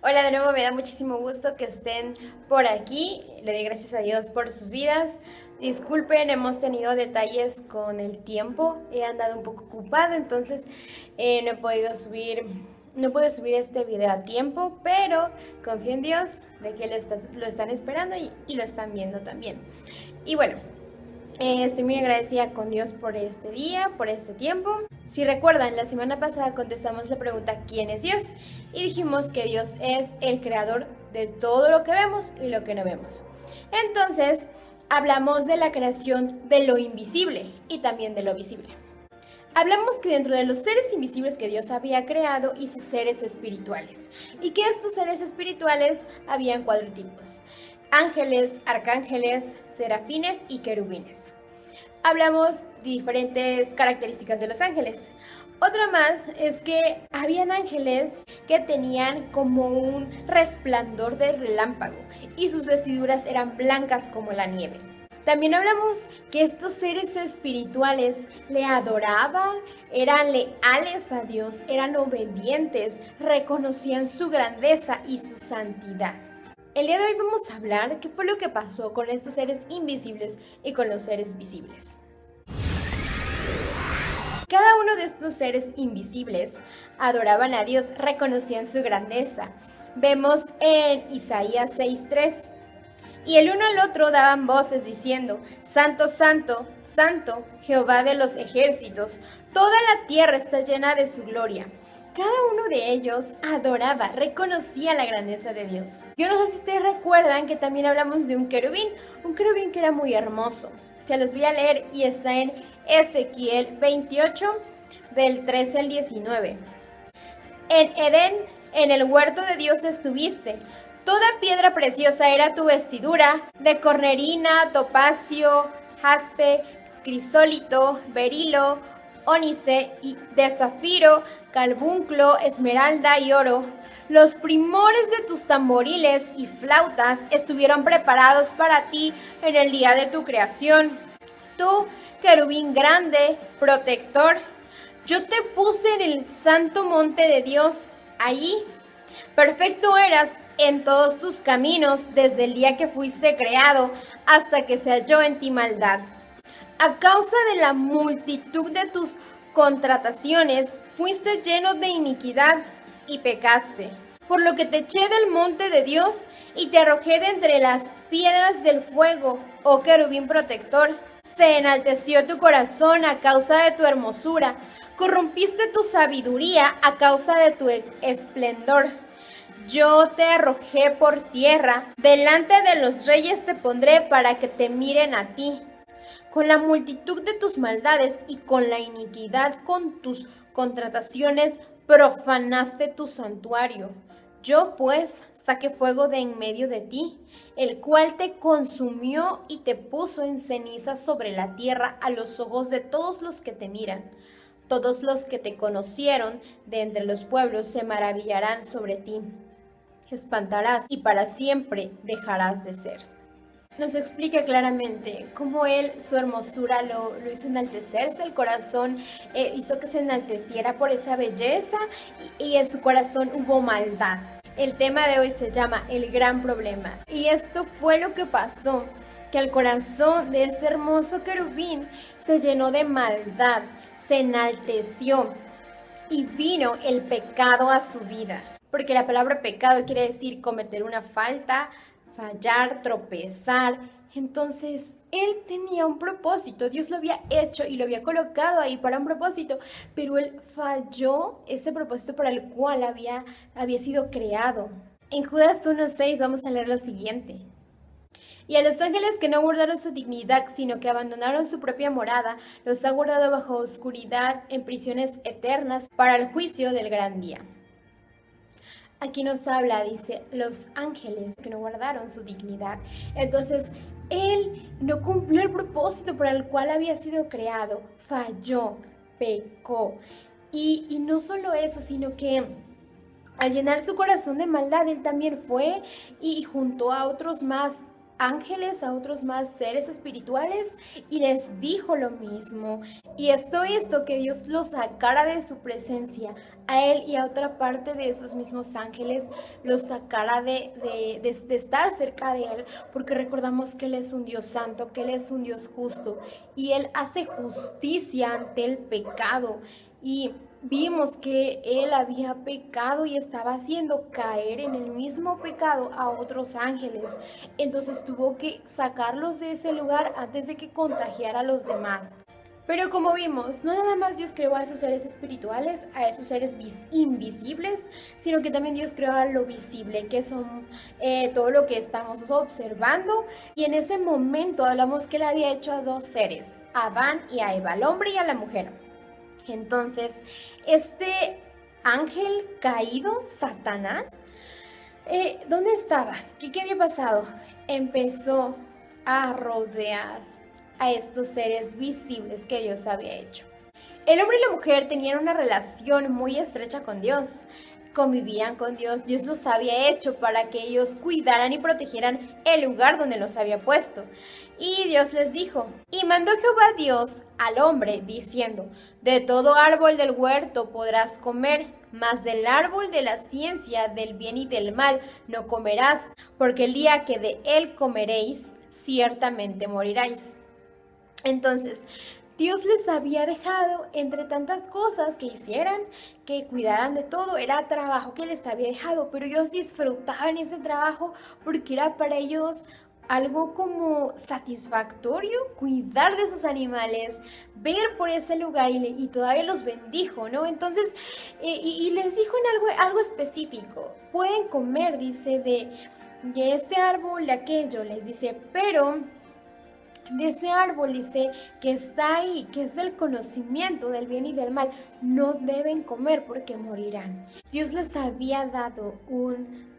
Hola de nuevo, me da muchísimo gusto que estén por aquí. Le doy gracias a Dios por sus vidas. Disculpen, hemos tenido detalles con el tiempo. He andado un poco ocupada, entonces no pude subir este video a tiempo, pero confío en Dios de que lo están esperando y lo están viendo también. Y bueno, estoy muy agradecida con Dios por este día, por este tiempo. Si recuerdan, la semana pasada contestamos la pregunta ¿quién es Dios? Y dijimos que Dios es el creador de todo lo que vemos y lo que no vemos. Entonces, hablamos de la creación de lo invisible y también de lo visible. Hablamos que dentro de los seres invisibles que Dios había creado hizo seres espirituales y que estos seres espirituales habían 4 tipos: ángeles, arcángeles, serafines y querubines. Hablamos de diferentes características de los ángeles. Otra más es que habían ángeles que tenían como un resplandor de relámpago y sus vestiduras eran blancas como la nieve. También hablamos que estos seres espirituales le adoraban, eran leales a Dios, eran obedientes, reconocían su grandeza y su santidad. El día de hoy vamos a hablar qué fue lo que pasó con estos seres invisibles y con los seres visibles. Cada uno de estos seres invisibles adoraban a Dios, reconocían su grandeza. Vemos en Isaías 6:3. Y el uno al otro daban voces diciendo: Santo, Santo, Santo, Jehová de los ejércitos, toda la tierra está llena de su gloria. Cada uno de ellos adoraba, reconocía la grandeza de Dios. Yo no sé si ustedes recuerdan que también hablamos de un querubín que era muy hermoso. Se los voy a leer y está en Ezequiel 28, del 13 al 19. En Edén, en el huerto de Dios estuviste. Toda piedra preciosa era tu vestidura, de cornerina, topacio, jaspe, crisólito, berilo, ónice y de zafiro, carbunclo, esmeralda y oro. Los primores de tus tamboriles y flautas estuvieron preparados para ti en el día de tu creación. Tú, querubín grande, protector, yo te puse en el santo monte de Dios. Allí, perfecto eras en todos tus caminos desde el día que fuiste creado hasta que se halló en ti maldad. A causa de la multitud de tus contrataciones, fuiste lleno de iniquidad y pecaste. Por lo que te eché del monte de Dios y te arrojé de entre las piedras del fuego, oh querubín protector. Se enalteció tu corazón a causa de tu hermosura, corrompiste tu sabiduría a causa de tu esplendor. Yo te arrojé por tierra, delante de los reyes te pondré para que te miren a ti. Con la multitud de tus maldades y con la iniquidad con tus contrataciones profanaste tu santuario. Yo pues saqué fuego de en medio de ti, el cual te consumió y te puso en ceniza sobre la tierra a los ojos de todos los que te miran. Todos los que te conocieron de entre los pueblos se maravillarán sobre ti. Espantarás y para siempre dejarás de ser. Nos explica claramente cómo él, su hermosura lo hizo enaltecerse, el corazón hizo que se enalteciera por esa belleza y en su corazón hubo maldad. El tema de hoy se llama El Gran Problema. Y esto fue lo que pasó, que el corazón de este hermoso querubín se llenó de maldad, se enalteció y vino el pecado a su vida. Porque la palabra pecado quiere decir cometer una falta, fallar, tropezar. Entonces, él tenía un propósito, Dios lo había hecho y lo había colocado ahí para un propósito, pero él falló ese propósito para el cual había sido creado. En Judas 1:6 vamos a leer lo siguiente. Y a los ángeles que no guardaron su dignidad, sino que abandonaron su propia morada, los ha guardado bajo oscuridad en prisiones eternas para el juicio del gran día. Aquí nos habla, dice, los ángeles que no guardaron su dignidad. Entonces, él no cumplió el propósito para el cual había sido creado, falló, pecó. Y no solo eso, sino que al llenar su corazón de maldad, él también fue y juntó a otros más ángeles, a otros más seres espirituales y les dijo lo mismo. Y esto hizo que Dios los sacara de su presencia, a él y a otra parte de esos mismos ángeles, los sacara de estar cerca de él, porque recordamos que él es un Dios santo, que él es un Dios justo y él hace justicia ante el pecado. Y vimos que él había pecado y estaba haciendo caer en el mismo pecado a otros ángeles. Entonces tuvo que sacarlos de ese lugar antes de que contagiara a los demás. Pero como vimos, no nada más Dios creó a esos seres espirituales, a esos seres invisibles, sino que también Dios creó a lo visible, que son todo lo que estamos observando. Y en ese momento hablamos que él había hecho a dos seres, a Adán y a Eva, al hombre y a la mujer. Entonces, este ángel caído, Satanás, ¿dónde estaba? ¿Qué había pasado? Empezó a rodear a estos seres visibles que Dios había hecho. El hombre y la mujer tenían una relación muy estrecha con Dios. Convivían con Dios, Dios los había hecho para que ellos cuidaran y protegieran el lugar donde los había puesto. Y Dios les dijo, y mandó Jehová Dios al hombre diciendo, de todo árbol del huerto podrás comer, mas del árbol de la ciencia del bien y del mal no comerás, porque el día que de él comeréis, ciertamente moriráis. Entonces, Dios les había dejado entre tantas cosas que hicieran, que cuidaran de todo, era trabajo que les había dejado, pero ellos disfrutaban ese trabajo porque era para ellos algo como satisfactorio, cuidar de esos animales, ver por ese lugar y todavía los bendijo, ¿no? Entonces, y les dijo en algo específico, pueden comer, dice, de este árbol, de aquello, les dice, pero de ese árbol, dice, que está ahí, que es del conocimiento del bien y del mal, no deben comer porque morirán. Dios les había dado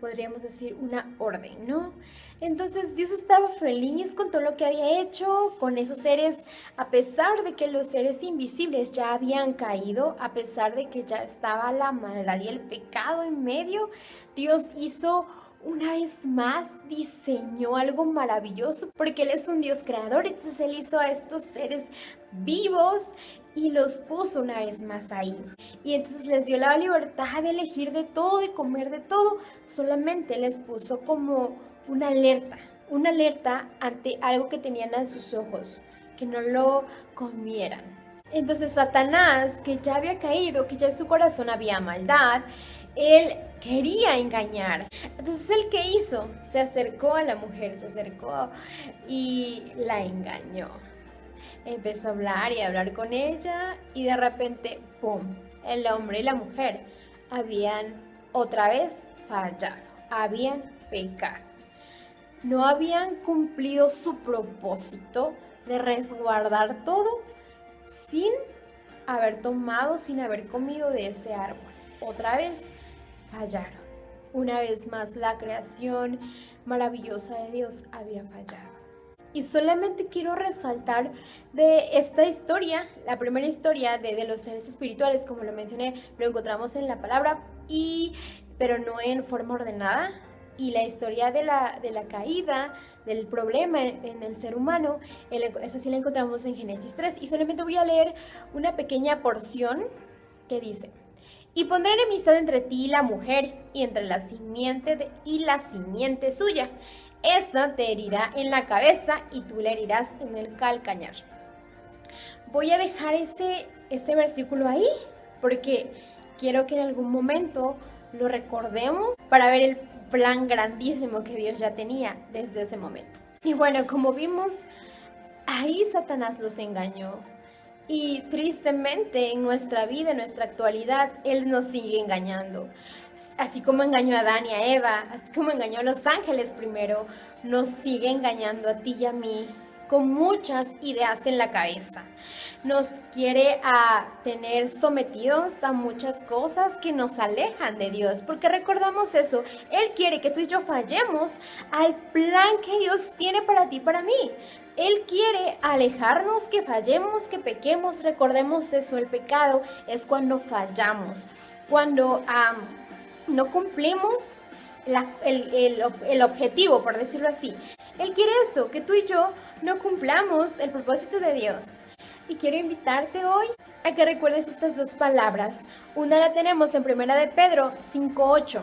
podríamos decir, una orden, ¿no? Entonces Dios estaba feliz con todo lo que había hecho con esos seres, a pesar de que los seres invisibles ya habían caído, a pesar de que ya estaba la maldad y el pecado en medio. Dios hizo una vez más, diseñó algo maravilloso porque Él es un Dios creador. Entonces Él hizo a estos seres vivos y los puso una vez más ahí. Y entonces les dio la libertad de elegir de todo y comer de todo. Solamente les puso como una alerta ante algo que tenían a sus ojos, que no lo comieran. Entonces Satanás, que ya había caído, que ya en su corazón había maldad, él quería engañar. Entonces, ¿él qué hizo? Se acercó a la mujer, se acercó y la engañó. Empezó a hablar con ella y de repente, ¡pum!, el hombre y la mujer habían otra vez fallado, habían pecado. No habían cumplido su propósito de resguardar todo sin haber tomado, sin haber comido de ese árbol. Otra vez fallaron. Una vez más, la creación maravillosa de Dios había fallado. Y solamente quiero resaltar de esta historia, la primera historia de los seres espirituales, como lo mencioné, lo encontramos en la palabra, pero no en forma ordenada. Y la historia de la caída, del problema en el ser humano, esa sí la encontramos en Génesis 3. Y solamente voy a leer una pequeña porción que dice: y pondré enemistad entre ti y la mujer, y entre la simiente y la simiente suya. Esta te herirá en la cabeza, y tú le herirás en el calcañar. Voy a dejar este versículo ahí, porque quiero que en algún momento lo recordemos para ver el plan grandísimo que Dios ya tenía desde ese momento. Y bueno, como vimos, ahí Satanás los engañó. Y tristemente en nuestra vida, en nuestra actualidad, Él nos sigue engañando. Así como engañó a Adán y a Eva, así como engañó a los ángeles primero, nos sigue engañando a ti y a mí con muchas ideas en la cabeza. Nos quiere tener sometidos a muchas cosas que nos alejan de Dios, porque recordamos eso, Él quiere que tú y yo fallemos al plan que Dios tiene para ti y para mí. Él quiere alejarnos, que fallemos, que pequemos. Recordemos eso, el pecado es cuando fallamos, cuando no cumplimos el objetivo, por decirlo así. Él quiere eso, que tú y yo no cumplamos el propósito de Dios. Y quiero invitarte hoy a que recuerdes estas dos palabras. Una la tenemos en 1 de Pedro 5:8.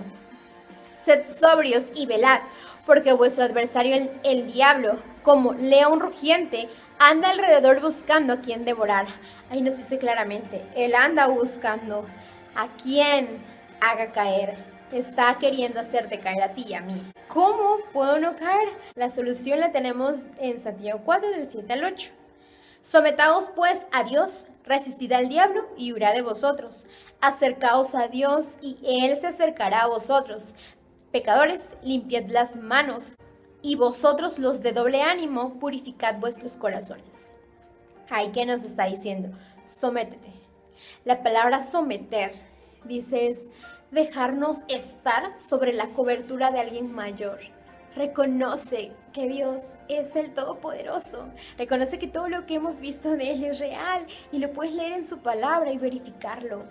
Sed sobrios y velad, porque vuestro adversario el diablo, como león rugiente, anda alrededor buscando a quien devorar. Ahí nos dice claramente, él anda buscando a quien haga caer. Está queriendo hacerte caer a ti y a mí. ¿Cómo puedo no caer? La solución la tenemos en Santiago 4, del 7 al 8. Sometaos pues a Dios, resistid al diablo y huirá de vosotros. Acercaos a Dios y Él se acercará a vosotros. Pecadores, limpiad las manos, y vosotros los de doble ánimo, purificad vuestros corazones. Ay, ¿qué nos está diciendo? Sométete. La palabra someter, dice, es dejarnos estar sobre la cobertura de alguien mayor. Reconoce que Dios es el Todopoderoso. Reconoce que todo lo que hemos visto de Él es real y lo puedes leer en su palabra y verificarlo.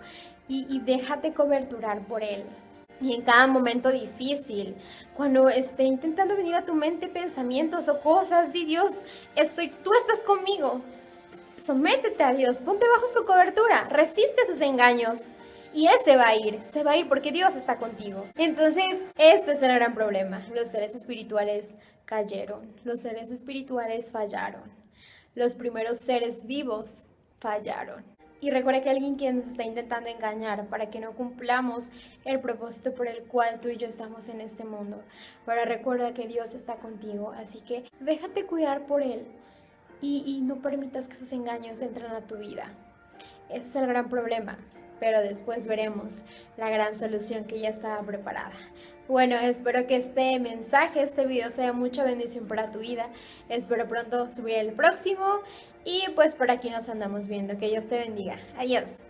Y déjate coberturar por Él. Y en cada momento difícil, cuando esté intentando venir a tu mente pensamientos o cosas, di Dios, tú estás conmigo. Sométete a Dios, ponte bajo su cobertura, resiste sus engaños. Y Él se va a ir porque Dios está contigo. Entonces, este es el gran problema. Los seres espirituales cayeron, los seres espirituales fallaron. Los primeros seres vivos fallaron. Y recuerda que alguien que nos está intentando engañar para que no cumplamos el propósito por el cual tú y yo estamos en este mundo. Pero recuerda que Dios está contigo, así que déjate cuidar por Él y no permitas que sus engaños entren a tu vida. Ese es el gran problema, pero después veremos la gran solución que ya estaba preparada. Bueno, espero que este mensaje, este video sea mucha bendición para tu vida. Espero pronto subir el próximo y pues por aquí nos andamos viendo. Que Dios te bendiga. Adiós.